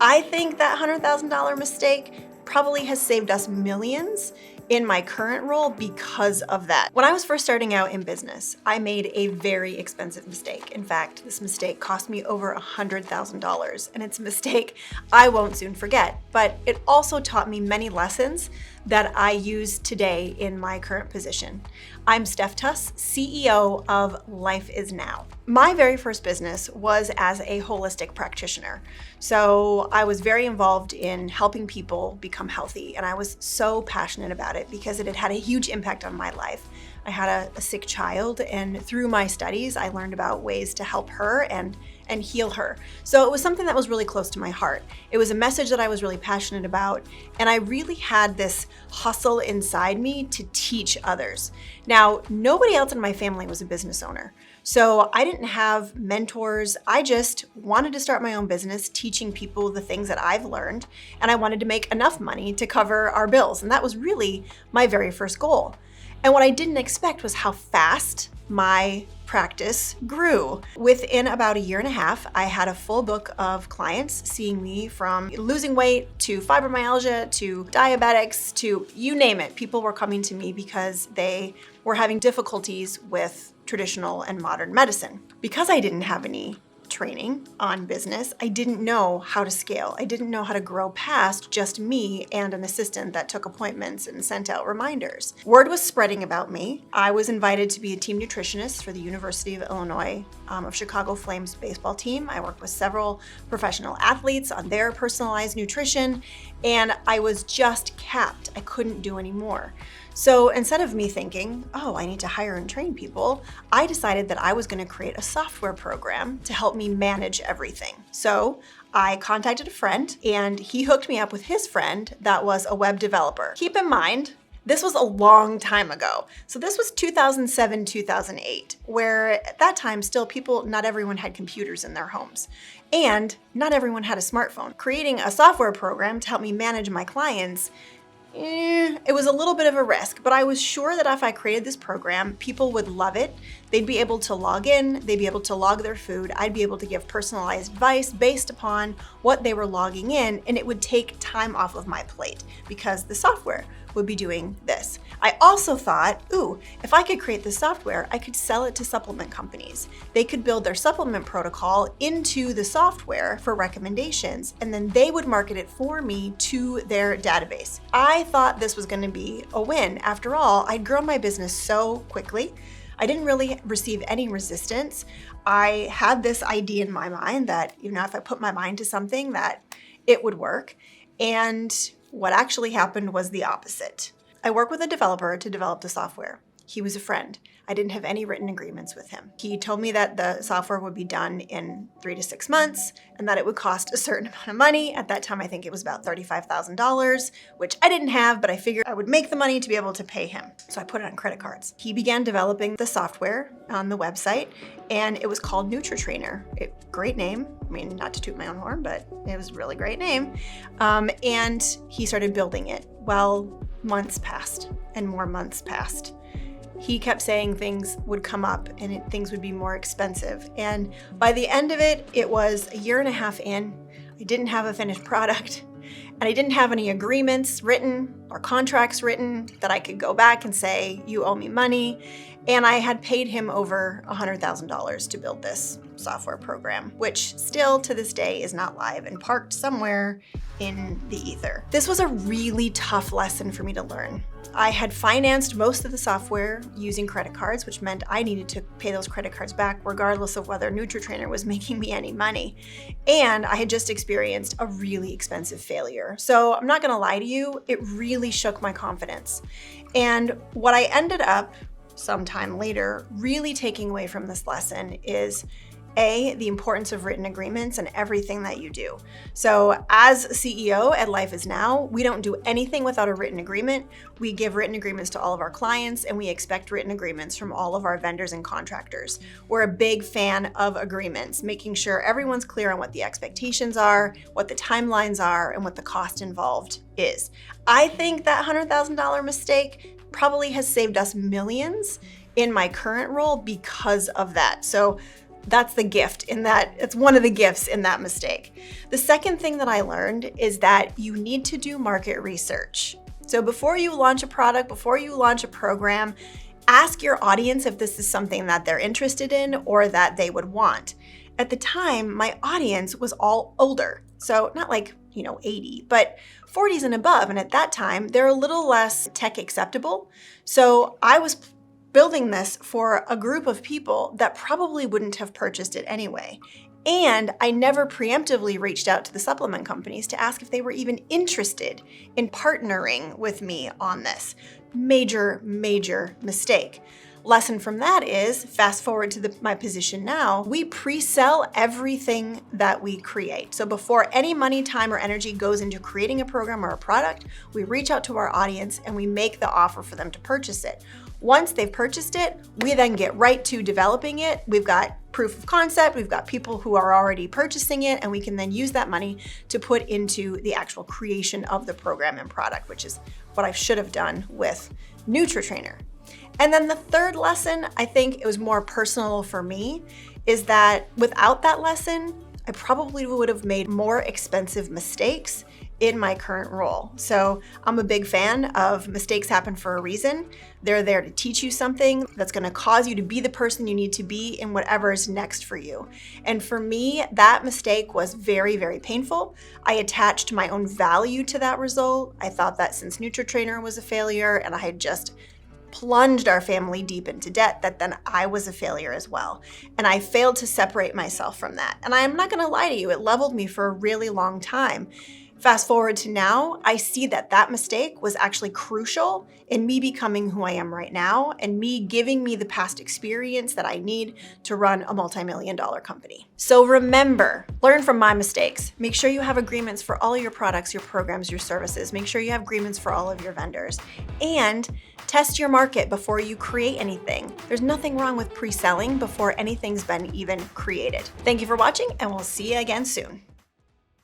I think that $100,000 mistake probably has saved us millions in my current role because of that. When I was first starting out in business, I made a very expensive mistake. In fact, this mistake cost me over $100,000, and it's a mistake I won't soon forget. But it also taught me many lessons that I use today in my current position. I'm Steph Tuss, CEO of Life Is Now. My very first business was as a holistic practitioner. So I was very involved in helping people become healthy, and I was so passionate about it because it had had a huge impact on my life. I had a sick child, and through my studies, I learned about ways to help her and heal her. So it was something that was really close to my heart. It was a message that I was really passionate about, and I really had this hustle inside me to teach others. Now, nobody else in my family was a business owner, so I didn't have mentors. I just wanted to start my own business, teaching people the things that I've learned, and I wanted to make enough money to cover our bills, and that was really my very first goal. And what I didn't expect was how fast my practice grew. Within about a year and a half, I had a full book of clients seeing me, from losing weight to fibromyalgia to diabetics to you name it. People were coming to me because they were having difficulties with traditional and modern medicine. Because I didn't have any training on business, I didn't know how to scale. I didn't know how to grow past just me and an assistant that took appointments and sent out reminders. Word was spreading about me. I was invited to be a team nutritionist for the University of Illinois of Chicago Flames baseball team. I worked with several professional athletes on their personalized nutrition, and I was just capped. I couldn't do any more. So instead of me thinking, oh, I need to hire and train people, I decided that I was going to create a software program to help me manage everything. So I contacted a friend, and he hooked me up with his friend that was a web developer. Keep in mind, this was a long time ago. So this was 2007, 2008, where at that time still not everyone had computers in their homes, and not everyone had a smartphone. Creating a software program to help me manage my clients, it was a little bit of a risk, but I was sure that if I created this program, people would love it. They'd be able to log in, they'd be able to log their food, I'd be able to give personalized advice based upon what they were logging in, and it would take time off of my plate because the software would be doing this. I also thought, if I could create this software, I could sell it to supplement companies. They could build their supplement protocol into the software for recommendations, and then they would market it for me to their database. I thought this was going to be a win. After all, I'd grown my business so quickly. I didn't really receive any resistance. I had this idea in my mind that, if I put my mind to something, that it would work. And what actually happened was the opposite. I worked with a developer to develop the software. He was a friend. I didn't have any written agreements with him. He told me that the software would be done in 3 to 6 months and that it would cost a certain amount of money. At that time, I think it was about $35,000, which I didn't have, but I figured I would make the money to be able to pay him. So I put it on credit cards. He began developing the software on the website, and it was called NutriTrainer. Great name. I mean, not to toot my own horn, but it was a really great name. And he started building it. Well, months passed and more months passed. He kept saying things would come up and things would be more expensive. And by the end of it, it was a year and a half in. I didn't have a finished product, and I didn't have any agreements written or contracts written that I could go back and say, you owe me money. And I had paid him over $100,000 to build this software program, which still to this day is not live and parked somewhere in the ether. This was a really tough lesson for me to learn. I had financed most of the software using credit cards, which meant I needed to pay those credit cards back regardless of whether NutriTrainer was making me any money. And I had just experienced a really expensive failure. So I'm not gonna lie to you, it really shook my confidence. And what I ended up sometime later really taking away from this lesson is the importance of written agreements in everything that you do. So as CEO at Life Is Now, we don't do anything without a written agreement. We give written agreements to all of our clients, and we expect written agreements from all of our vendors and contractors. We're a big fan of agreements, making sure everyone's clear on what the expectations are, what the timelines are, and what the cost involved is. I think that $100,000 mistake probably has saved us millions in my current role because of that. So That's the gift in that, it's one of the gifts in that mistake. The second thing that I learned is that you need to do market research. So before you launch a product, before you launch a program, ask your audience if this is something that they're interested in or that they would want. At the time, my audience was all older. So not like, 80, but 40s and above. And at that time, they're a little less tech acceptable. So I was building this for a group of people that probably wouldn't have purchased it anyway. And I never preemptively reached out to the supplement companies to ask if they were even interested in partnering with me on this. Major, major mistake. Lesson from that is, fast forward to my position now, we pre-sell everything that we create. So before any money, time, or energy goes into creating a program or a product, we reach out to our audience and we make the offer for them to purchase it. Once they've purchased it, we then get right to developing it. We've got proof of concept, we've got people who are already purchasing it, and we can then use that money to put into the actual creation of the program and product, which is what I should have done with NutriTrainer. And then the third lesson, I think it was more personal for me, is that without that lesson, I probably would have made more expensive mistakes in my current role. So I'm a big fan of mistakes happen for a reason. They're there to teach you something that's gonna cause you to be the person you need to be in whatever is next for you. And for me, that mistake was very, very painful. I attached my own value to that result. I thought that since NutriTrainer was a failure and I had just plunged our family deep into debt, that then I was a failure as well. And I failed to separate myself from that. And I'm not gonna lie to you, it leveled me for a really long time. Fast forward to now, I see that that mistake was actually crucial in me becoming who I am right now and me giving me the past experience that I need to run a multi-million-dollar company. So remember, learn from my mistakes. Make sure you have agreements for all your products, your programs, your services. Make sure you have agreements for all of your vendors. And test your market before you create anything. There's nothing wrong with pre-selling before anything's been even created. Thank you for watching, and we'll see you again soon.